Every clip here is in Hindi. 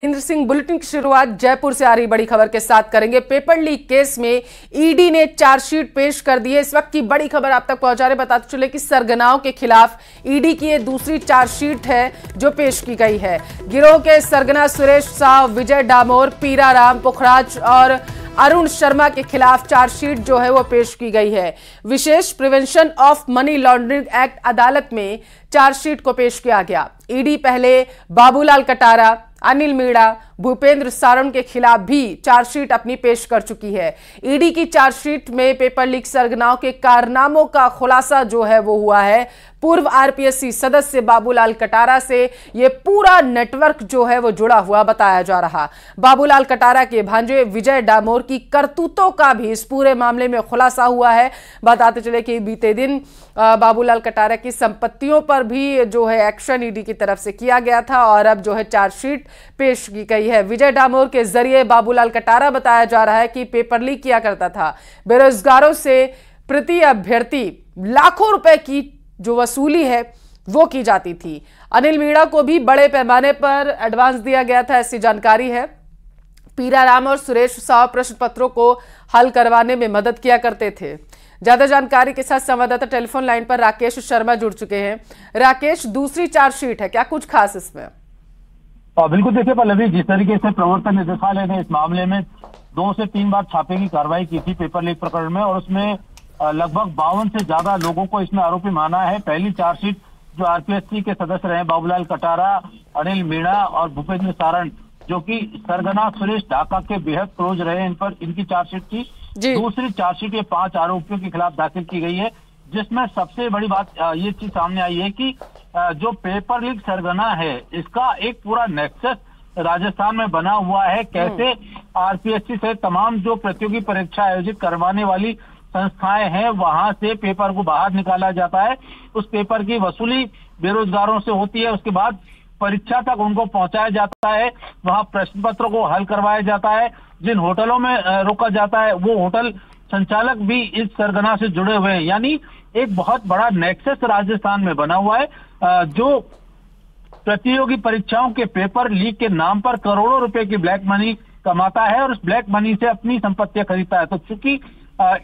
इंद्र सिंह बुलेटिन की शुरुआत जयपुर से आ रही बड़ी खबर के साथ करेंगे। पेपर लीक केस में ईडी ने चार्जशीट पेश कर दी है। इस वक्त की बड़ी खबर आप तक पहुंचा रहे, बताते चले कि सरगनाओं के खिलाफ ईडी की ये दूसरी चार्जशीट है जो पेश की गई है। गिरोह के सरगना सुरेश साह, विजय डामोर, पीराराम पुखराज और अरुण शर्मा के खिलाफ चार्जशीट जो है वो पेश की गई है। विशेष prevention of money laundering act अदालत में चार्जशीट को पेश किया गया। ईडी पहले बाबूलाल कटारा, अनिल मीणा, भूपेंद्र सारण के खिलाफ भी चार्जशीट अपनी पेश कर चुकी है। ईडी की चार्जशीट में पेपर लीक सरगनाओं के कारनामों का खुलासा जो है वो हुआ है। पूर्व आरपीएससी सदस्य बाबूलाल कटारा से ये पूरा नेटवर्क जो है वो जुड़ा हुआ बताया जा रहा। बाबूलाल कटारा के भांजे विजय डामोर की करतूतों का भी इस पूरे मामले में खुलासा हुआ है। बताते चले कि बीते दिन बाबूलाल कटारा की संपत्तियों पर भी जो है एक्शन ईडी की तरफ से किया गया था और अब जो है चार्जशीट पेश की गई है। विजय डामोर के जरिए बाबूलाल कटारा बताया जा रहा है कि पेपर लीक किया करता था। बेरोजगारों से प्रति अभ्यर्थी लाखों रुपए की जो वसूली है वो की जाती थी। अनिल मीणा को भी बड़े पैमाने पर एडवांस दिया गया था, ऐसी जानकारी है। पीराराम और सुरेश साह प्रश्न पत्रों को हल करवाने में मदद किया करते थे। ज्यादा जानकारी के साथ संवाददाता टेलीफोन लाइन पर राकेश शर्मा जुड़ चुके हैं। राकेश, दूसरी चार्जशीट है, क्या कुछ खास इसमें? बिल्कुल, देखिए पल्लवी, जिस तरीके से प्रवर्तन निदेशालय ने इस मामले में 2 से 3 बार छापे की कार्रवाई की थी पेपर लीक प्रकरण में, और उसमें लगभग 52 से ज्यादा लोगों को इसमें आरोपी माना है। पहली चार्जशीट जो आरपीएससी के सदस्य रहे बाबूलाल कटारा, अनिल मीणा और भूपेंद्र सारण, जो कि सरगना सुरेश ढाका के बेहद क्लोज रहे, इन पर इनकी चार्जशीट थी। दूसरी चार्जशीट ये 5 आरोपियों के खिलाफ दाखिल की गई है, जिसमें सबसे बड़ी बात ये चीज सामने आई है कि जो पेपर लीक सरगना है इसका एक पूरा नेक्सस राजस्थान में बना हुआ है। कैसे आरपीएससी से तमाम जो प्रतियोगी परीक्षा आयोजित करवाने वाली संस्थाएं हैं वहां से पेपर को बाहर निकाला जाता है, उस पेपर की वसूली बेरोजगारों से होती है, उसके बाद परीक्षा तक उनको पहुंचाया जाता है, वहां प्रश्न पत्रों को हल करवाया जाता है। जिन होटलों में रोका जाता है वो होटल संचालक भी इस सरगना से जुड़े हुए हैं। यानी एक बहुत बड़ा नेक्सस राजस्थान में बना हुआ है जो प्रतियोगी परीक्षाओं के पेपर लीक के नाम पर करोड़ों रुपए की ब्लैक मनी कमाता है और उस ब्लैक मनी से अपनी संपत्तियां खरीदता है। तो चूंकि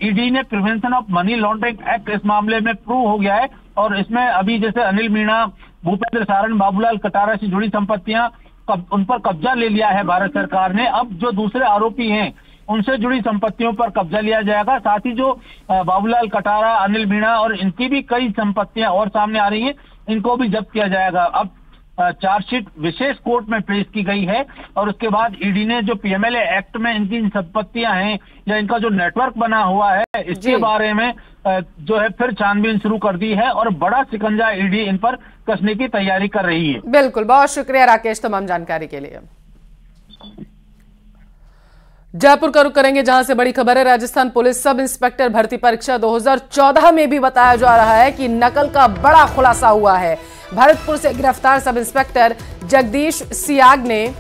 ईडी ने prevention of money laundering act इस मामले में प्रूव हो गया है और इसमें अभी जैसे अनिल मीणा, भूपेंद्र सारण, बाबूलाल कटारा से जुड़ी संपत्तियां उन पर कब्जा ले लिया है भारत सरकार ने। अब जो दूसरे आरोपी हैं उनसे जुड़ी संपत्तियों पर कब्जा लिया जाएगा। साथ ही जो बाबूलाल कटारा, अनिल मीणा और इनकी भी कई संपत्तियां और सामने आ रही हैं, इनको भी जब्त किया जाएगा। अब चार्जशीट विशेष कोर्ट में पेश की गई है और उसके बाद ईडी ने जो पीएमएलए एक्ट में इनकी संपत्तियां हैं या इनका जो नेटवर्क बना हुआ है इसके बारे में जो है फिर छानबीन शुरू कर दी है और बड़ा शिकंजा ईडी इन पर कसने की तैयारी कर रही है। बिल्कुल, बहुत शुक्रिया राकेश तमाम जानकारी के लिए। जयपुर का रुख करेंगे जहां से बड़ी खबर है। राजस्थान पुलिस सब इंस्पेक्टर भर्ती परीक्षा 2014 में भी बताया जा रहा है कि नकल का बड़ा खुलासा हुआ है। भरतपुर से गिरफ्तार सब इंस्पेक्टर जगदीश सियाग ने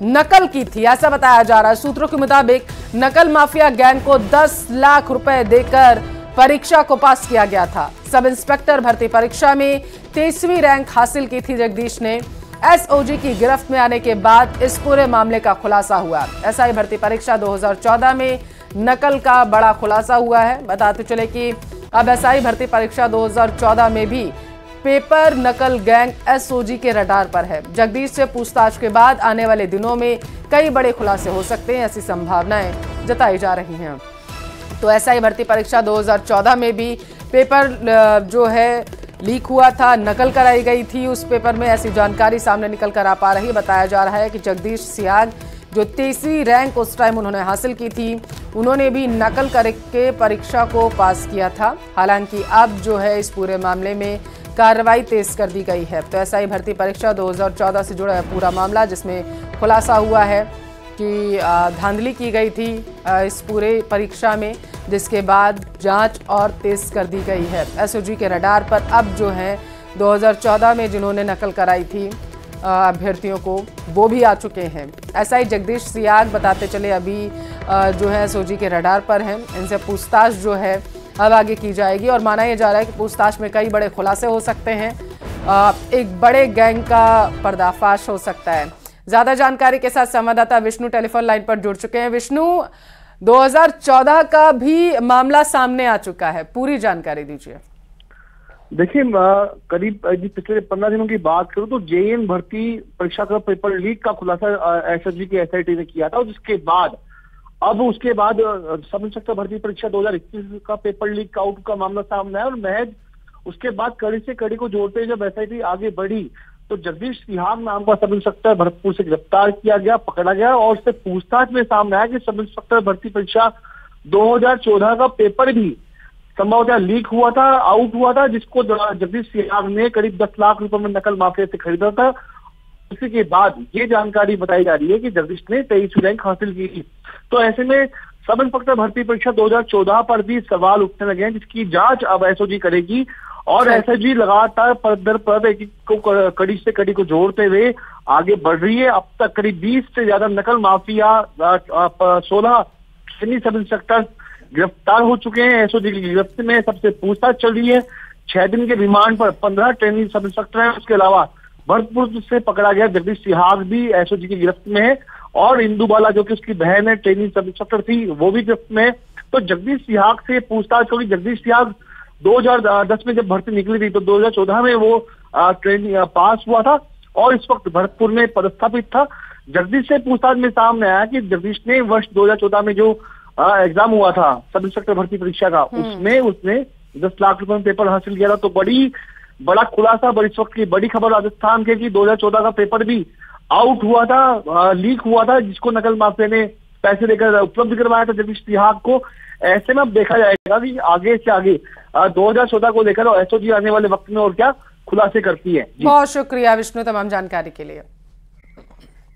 नकल की थी, ऐसा बताया जा रहा है। सूत्रों के मुताबिक नकल माफिया गैंग को 10 लाख रुपए देकर परीक्षा को पास किया गया था। सब इंस्पेक्टर भर्ती परीक्षा में 23वीं रैंक हासिल की थी जगदीश ने। एसओजी की गिरफ्त में आने के बाद इस पूरे मामले का खुलासा हुआ। एसआई भर्ती परीक्षा 2014 में नकल का बड़ा खुलासा हुआ है। बताते चले कि अब एसआई भर्ती परीक्षा 2014 में भी पेपर नकल गैंग एसओजी के रडार पर है। जगदीश से पूछताछ के बाद आने वाले दिनों में कई बड़े खुलासे हो सकते हैं, ऐसी संभावनाएं जताई जा रही हैं। तो एसआई भर्ती परीक्षा 2014 में भी पेपर जो है लीक हुआ था, नकल कराई गई थी उस पेपर में, ऐसी जानकारी सामने निकल कर आ पा रही है। बताया जा रहा है कि जगदीश सियाग जो 23वीं रैंक उस टाइम उन्होंने हासिल की थी, उन्होंने भी नकल करके परीक्षा को पास किया था। हालांकि अब जो है इस पूरे मामले में कार्रवाई तेज कर दी गई है। तो एसआई भर्ती परीक्षा 2014 से जुड़ा है पूरा मामला, जिसमें खुलासा हुआ है कि धांधली की गई थी इस पूरे परीक्षा में, जिसके बाद जांच और तेज कर दी गई है। एसओजी के रडार पर अब जो है 2014 में जिन्होंने नकल कराई थी अभ्यर्थियों को, वो भी आ चुके हैं। एसआई जगदीश सियाग बताते चले अभी जो है एसओजी के रडार पर हैं। इनसे पूछताछ जो है अब आगे की जाएगी और माना यह जा रहा है कि पूछताछ में कई बड़े खुलासे हो सकते हैं। एक बड़े गैंग का पर्दाफाश हो सकता है। ज्यादा जानकारी के साथ संवाददाता विष्णु टेलीफोन लाइन पर जुड़ चुके हैं। विष्णु, 2014 का भी मामला सामने आ चुका है, पूरी जानकारी दीजिए। देखिए, करीब पिछले 15 दिनों की बात करूं तो जेईई भर्ती परीक्षा का पेपर लीक का खुलासा एसएसजी की एसआईटी ने किया था, और जिसके बाद उसके बाद सब इंस्पेक्टर भर्ती परीक्षा 2021 का पेपर लीक आउट का मामला सामने आया, और महज उसके बाद कड़ी से कड़ी को जोड़ते हुए जब एसआईटी आगे बढ़ी तो जगदीश सिहाग नाम का सब इंस्पेक्टर भरतपुर से गिरफ्तार किया गया, पकड़ा गया, और उससे पूछताछ में सामने आया कि सब इंस्पेक्टर भर्ती परीक्षा 2014 का पेपर भी संभवतः लीक हुआ था, आउट हुआ था, जिसको जगदीश सिहाग ने करीब 10 लाख रुपए में नकल माफिया से खरीदा था। उसी के बाद ये जानकारी बताई जा रही है कि जगदीश ने 23वीं रैंक हासिल की थी। तो ऐसे में सब इंस्पेक्टर भर्ती परीक्षा 2014 पर भी सवाल उठने लगे हैं, जिसकी जांच अब एसओजी करेगी, और एसओजी लगातार परत दर परत को कड़ी से कड़ी को जोड़ते हुए आगे बढ़ रही है। अब तक करीब 20 से ज्यादा नकल माफिया, 16 सब इंस्पेक्टर गिरफ्तार हो चुके हैं। एसओजी की गिरफ्त में सबसे पूछताछ चल रही है। 6 दिन के रिमांड पर 15 ट्रेनिंग सब इंस्पेक्टर हैं। उसके अलावा भरतपुर से पकड़ा गया जगदीश सिहाग भी एसओजी की गिरफ्त में है, और इंदुबाला जो कि उसकी बहन है, ट्रेनिंग सब इंस्पेक्टर थी, वो भी गिरफ्त में है। तो जगदीश सिहाग से पूछताछ होगी। जगदीश सिहाग 2010 में जब भर्ती निकली थी तो 2014 में वो ट्रेनिंग पास हुआ था, और इस वक्त भरतपुर में पदस्थापित था। जगदीश से पूछताछ में सामने आया कि जगदीश ने वर्ष 2014 में जो एग्जाम हुआ था सब इंस्पेक्टर भर्ती परीक्षा का, उसमें उसने 10 लाख रुपए में पेपर हासिल किया था। तो बड़ा खुलासा, इस वक्त की बड़ी खबर राजस्थान के कि 2014 का पेपर भी आउट हुआ था, लीक हुआ था, जिसको नकल माफिया ने पैसे देकर उपलब्ध करवाया था जगदीश सिहाग को। ऐसे में अब देखा जाएगा कि आगे से आगे 2014 को लेकर एसओजी आने वाले वक्त में और क्या खुलासे करती है। बहुत शुक्रिया विष्णु तमाम जानकारी के लिए।